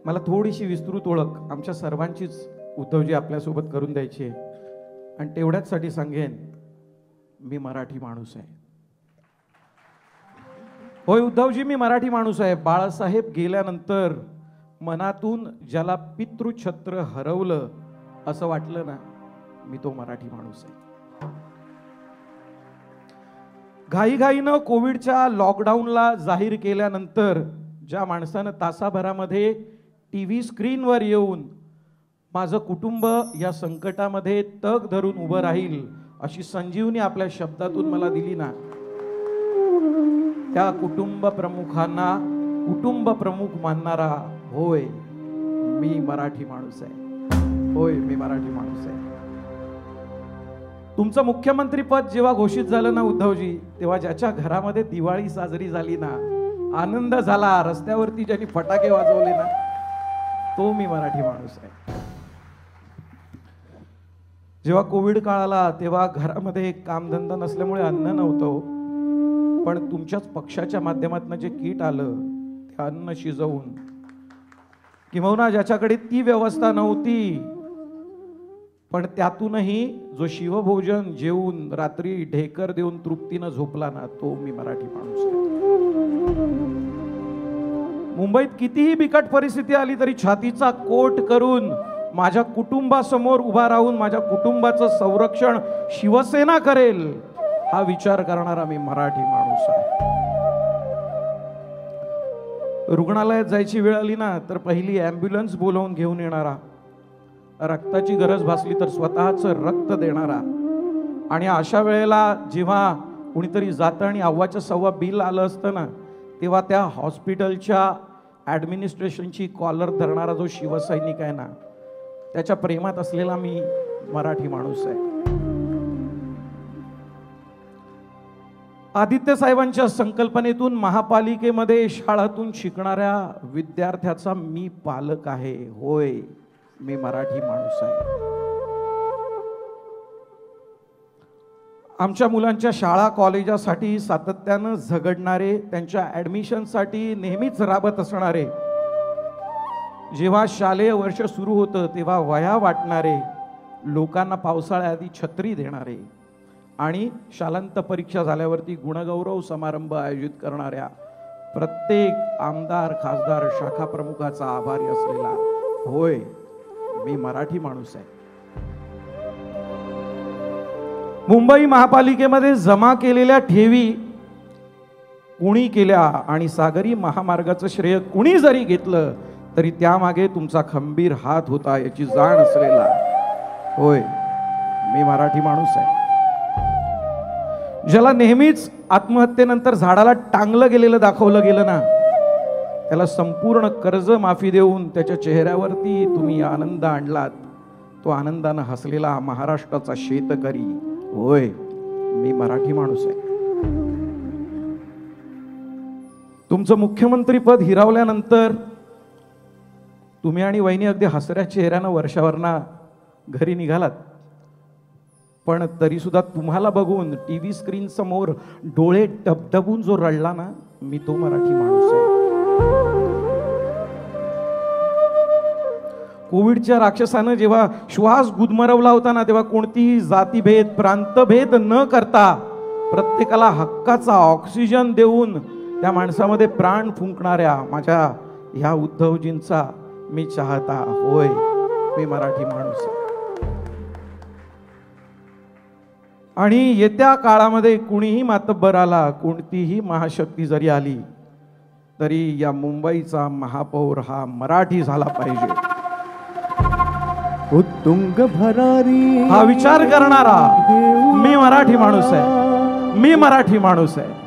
मला थोडीशी विस्तृत ओळख आमच्या सर्वांचीच उद्धवजी आपल्यासोबत करून द्यायची आहे आणि तेवढ्याचसाठी सांगेन मी मराठी माणूस आहे. होय उद्धवजी, मी मराठी माणूस आहे. बाळासाहेब गेल्यानंतर मनातून ज्याला पितृछत्र हरवलं असं वाटलं ना, मी तो मराठी माणूस आहे. घाईघाईनं कोविडच्या लॉकडाऊनला जाहीर केल्यानंतर ज्या माणसानं तासाभरामध्ये टीव्ही स्क्रीनवर येऊन माझं कुटुंब या संकटामध्ये तग धरून उभं राहील अशी संजीवनी आपल्या शब्दातून मला दिली ना, त्या कुटुंब प्रमुखांना कुटुंब प्रमुख मानणारा होय मी मराठी माणूस आहे. होय मी मराठी माणूस आहे. तुमचं मुख्यमंत्री पद जेव्हा घोषित झालं ना उद्धवजी, तेव्हा ज्याच्या घरामध्ये दिवाळी साजरी झाली ना, आनंद झाला, रस्त्यावरती ज्यांनी फटाके वाजवले ना, तो मी मराठी माणूस आहे. जेव्हा कोविड काळ आला तेव्हा घरामध्ये कामधंदा नसल्यामुळे अन्न नव्हतं, पण तुमच्याच पक्षाच्या माध्यमातून जे किट आलं ते अन्न शिजवून, किंवा ज्याच्याकडे ती व्यवस्था नव्हती पण त्यातूनही जो शिवभोजन जेवून रात्री ढेकर देऊन तृप्तीनं झोपला ना, तो मी मराठी माणूस आहे. मुंबईत कितीही बिकट परिस्थिती आली तरी छातीचा कोट करून माझ्या कुटुंबासमोर उभा राहून माझ्या कुटुंबाचं संरक्षण शिवसेना करेल हा विचार करणारा मी मराठी माणूस आहे. रुग्णालयात जायची वेळ आली ना तर पहिली ॲम्ब्युलन्स बोलावून घेऊन येणारा, रक्ताची गरज भासली तर स्वतःचं रक्त देणारा, आणि अशा वेळेला जेव्हा कुणीतरी जातं आणि अव्वाच्या सव्वा बिल आलं असतं ना, तेव्हा त्या हॉस्पिटलच्या ॲडमिनिस्ट्रेशनची कॉलर धरणारा जो शिवसैनिक आहे ना, त्याच्या प्रेमात असलेला मी मराठी माणूस आहे. आदित्य साहेबांच्या संकल्पनेतून महापालिकेमध्ये शाळातून शिकणाऱ्या विद्यार्थ्याचा मी पालक आहे. होय मी मराठी माणूस आहे. आमच्या मुलांच्या शाळा कॉलेजासाठी सातत्यानं झगडणारे, त्यांच्या ॲडमिशनसाठी नेहमीच राबत असणारे, जेव्हा शालेय वर्ष सुरू होतं तेव्हा वह्या वाटणारे, लोकांना पावसाळ्याआधी छत्री देणारे आणि शालांत परीक्षा झाल्यावरती गुणगौरव समारंभ आयोजित करणाऱ्या प्रत्येक आमदार खासदार शाखा प्रमुखाचा आभारी असलेला होय मी मराठी माणूस आहे. मुंबई महापालिकेमध्ये जमा केलेल्या ठेवी कुणी केल्या आणि सागरी महामार्गाचं श्रेय कुणी जरी घेतलं तरी त्यामागे तुमचा खंबीर हात होता याची जाण असलेला होय मी मराठी माणूस आहे. ज्याला नेहमीच आत्महत्येनंतर झाडाला टांगलं गेलेलं दाखवलं गेलं ना, त्याला संपूर्ण कर्ज माफी देऊन त्याच्या चेहऱ्यावरती तुम्ही आनंद आणलात. तो आनंदानं हसलेला महाराष्ट्राचा शेतकरी होय मी मराठी माणूस आहे. तुमचं मुख्यमंत्री पद हिरावल्यानंतर तुम्ही आणि वहिनी अगदी हसऱ्या चेहऱ्यानं वर्षावरना घरी निघालात, पण तरी सुद्धा तुम्हाला बघून टीव्ही स्क्रीन समोर डोळे डबडबून जो रडला ना, मी तो मराठी माणूस आहे. कोविडच्या राक्षसानं जेव्हा श्वास गुदमरवला होता ना, तेव्हा कोणतीही जातीभेद प्रांतभेद न करता प्रत्येकाला हक्काचा ऑक्सिजन देऊन त्या माणसामध्ये प्राण फुंकणाऱ्या माझ्या ह्या उद्धवजींचा मी चाहता होय मी मराठी माणूस आहे. आणि येत्या काळामध्ये कुणीही मातब्बर आला, कोणतीही महाशक्ती जरी आली तरी या मुंबईचा महापौर हा मराठी झाला पाहिजे. उत्तुंग भरारी हा विचार करणारा मी मराठी माणूस आहे. मी मराठी माणूस आहे.